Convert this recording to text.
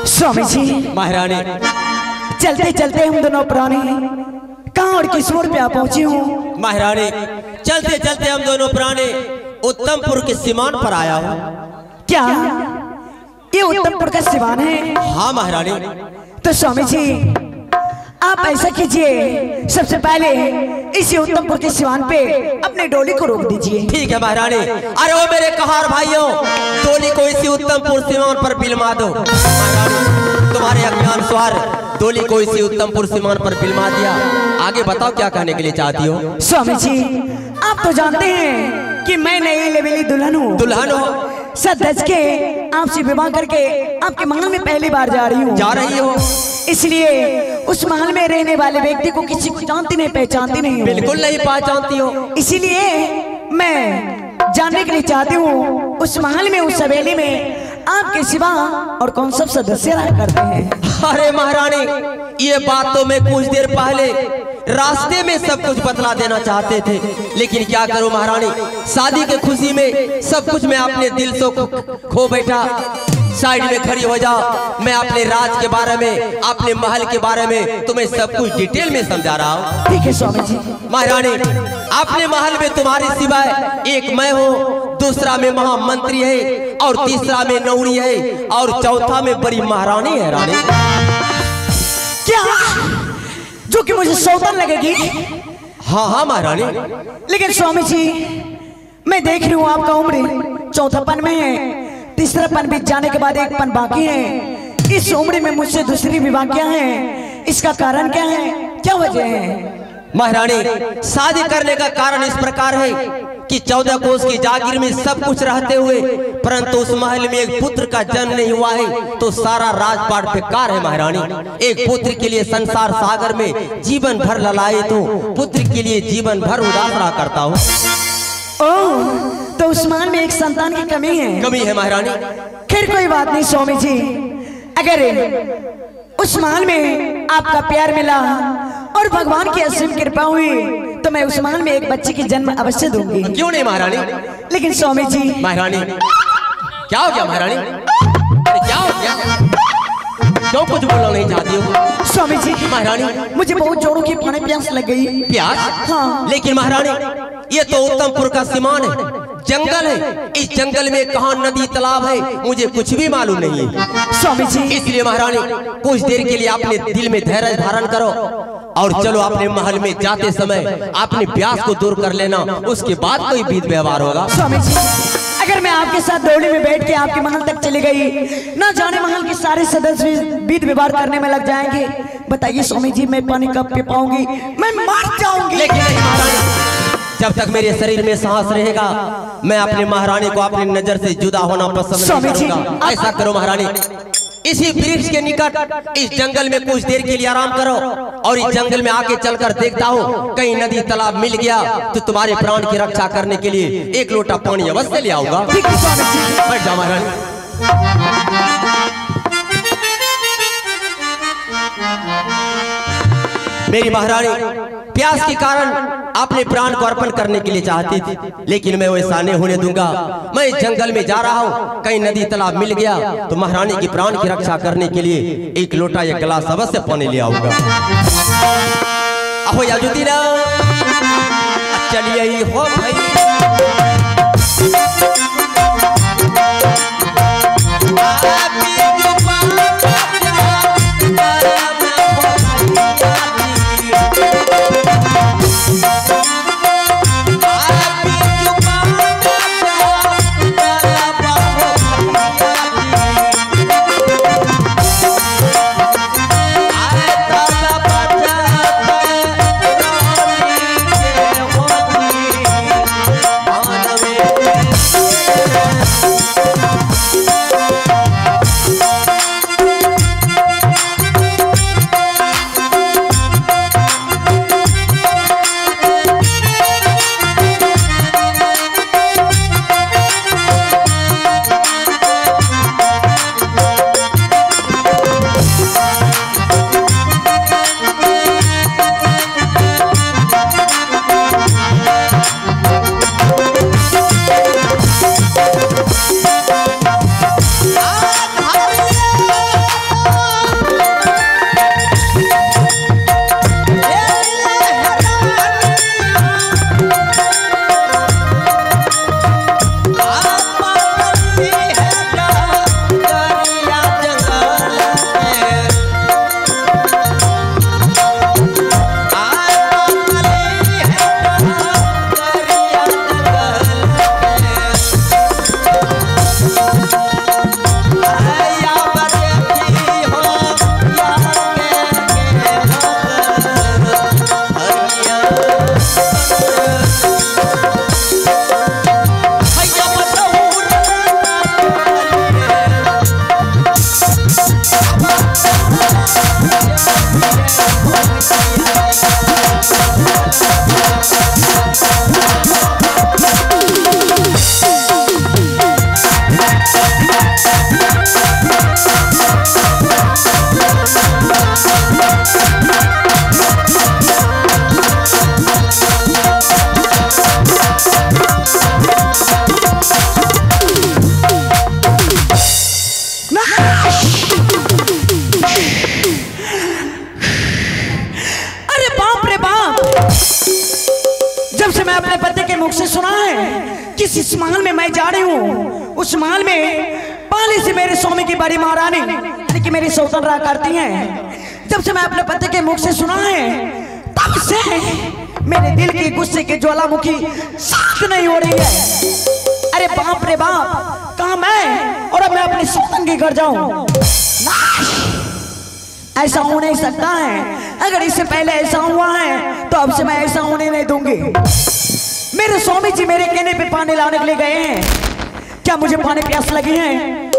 स्वामी जी महारानी, चलते चलते हम दोनों प्राणी कहाँ और किस ओर पे आ पहुंचे हूँ। महारानी, चलते चलते हम दोनों प्राणी उत्तमपुर के सीमान पर आया हूँ। क्या ये उत्तमपुर का सिवान है? हाँ महारानी। तो स्वामी जी आप ऐसा कीजिए, सबसे पहले इसी उत्तमपुर के सिवान पे अपने डोली को रोक दीजिए। ठीक है महारानी। अरे वो मेरे कहार भाइयों, डोली को इसी उत्तमपुर सीमान पर बिलमा दो। महारानी, तुम्हारे अज्ञान स्वार डोली को इसी उत्तमपुर सीमान पर बिलमा दिया। आगे बताओ क्या कहने के लिए चाहती हो? स्वामी जी आप तो जानते हैं कि मैं नई लेवेली दुल्हन हूँ। दुल्हन हो? सच के आपसे विवाह करके आपके महल में पहली बार जा रही हूँ। जा रही हो? इसलिए उस महल में रहने वाले व्यक्ति को किसी को जानती नहीं, पहचानती नहीं हूँ। बिल्कुल नहीं पहचानती हो। इसीलिए मैं जानने के लिए चाहती हूँ उस महल में, उस हवेली में आपके सिवा और कौन सब सदस्य रहा करते हैं। अरे महारानी, ये बात तो मैं कुछ देर पहले रास्ते में सब कुछ बतला देना चाहते थे, लेकिन क्या करूं महारानी, शादी के खुशी में सब कुछ मैं अपने दिल से खो बैठा। साइड में खड़ी हो जाओ, मैं अपने राज के बारे में, अपने महल के बारे में तुम्हें सब कुछ डिटेल में समझा रहा हूँ। ठीक है स्वामी जी। महारानी, अपने महल में तुम्हारे सिवाय एक मैं हूँ, दूसरा में महामंत्री है, और तीसरा में नौरी है, और चौथा में बड़ी महारानी है। रानी क्या जो कि मुझे सौतन लगेगी? हाँ हाँ महारानी। लेकिन स्वामी जी मैं देख रही हूँ आपका उम्र चौथापन में है, तीसरापन बीत जाने के बाद एक पन बाकी है। इस उम्र में मुझसे दूसरी विवाह क्या है? इसका कारण क्या है, क्या वजह है? महारानी, शादी करने का कारण इस प्रकार है कि 14 कोस की जागीर में सब कुछ रहते हुए परंतु उस महल में एक पुत्र का जन्म नहीं हुआ है तो सारा राजपाट बेकार है। महारानी, एक पुत्र के लिए संसार सागर में जीवन भर ललाए तो पुत्र के लिए जीवन भर उदास रहा करता हूँ। ओह, तो उस महल में एक संतान की कमी है? कमी है महारानी। खैर कोई बात नहीं स्वामी जी, अगर उस महल में आपका प्यार मिला और भगवान की असीम कृपा हुई तो मैं उस महल में एक बच्चे की जन्म अवश्य दूंगी। क्यों नहीं महारानी? लेकिन स्वामी जी। महारानी, क्या हो गया महारानी? अरे क्या हो गया? क्यों कुछ बोलना नहीं चाहती हो? स्वामी जी महारानी, मुझे बहुत जोरों की पानी प्यास लग गई। प्यास? हाँ। लेकिन महारानी, ये तो उत्तमपुर का सीमान है, जंगल है। इस जंगल में कहाँ नदी तालाब है मुझे कुछ भी मालूम नहीं है। स्वामी जी इसलिए महारानी, कुछ देर के लिए अपने दिल में धैर्य धारण करो और चलो अपने महल में जाते समय अपने प्यास को दूर कर लेना, उसके बाद कोई विध व्यवहार होगा। स्वामी जी अगर मैं आपके साथ डोली में बैठ के आपके महल तक चली गई, ना जाने महल के सारे सदस्य विध व्यवहार करने में लग जाएंगे। बताइए स्वामी जी मैं पानी कब पी पाऊंगी? मैं मर जाऊंगी। लेकिन नहीं महारानी, जब तक मेरे शरीर में सांस रहेगा मैं अपनी महारानी को अपनी नजर से जुदा होना पसंद नहीं करूंगा। ऐसा करो महारानी, इसी वृक्ष के निकट इस जंगल में कुछ देर के लिए आराम करो और इस जंगल में आके चलकर देखता हूँ कहीं नदी तालाब मिल गया तो तुम्हारे प्राण की रक्षा करने के लिए एक लोटा पानी अवश्य ले आऊंगा। बैठ जाओ महारानी। मेरी महारानी प्यास के कारण अपने प्राण को अर्पण करने के लिए चाहती थी, लेकिन मैं वैसा नहीं होने दूंगा। मैं इस जंगल में जा रहा हूँ, कहीं नदी तालाब मिल गया तो महारानी की प्राण की रक्षा करने के लिए एक लोटा या गिलास अवश्य पानी ले आऊंगा। अहो याजुद्दीन, चलिए हो भाई। जा रही हूँ उस महल में पहले से मेरे स्वामी की बड़ी महारानी यानी कि मेरी सौतन रहा करती हैं। जब से मैं अपने पति के मुख से सुना है तब से मेरे दिल की गुस्से की ज्वालामुखी शांत नहीं हो रही है। अरे बाप रे बाप, कहाँ मैं और अब मैं अपनी सौतन के घर जाऊं? ऐसा हो नहीं सकता है। अगर इससे पहले ऐसा हुआ है तो अब से मैं ऐसा होने नहीं दूंगी। मेरे स्वामी जी मेरे कहने पे पानी लाने के लिए गए हैं। क्या मुझे पानी प्यास लगी है?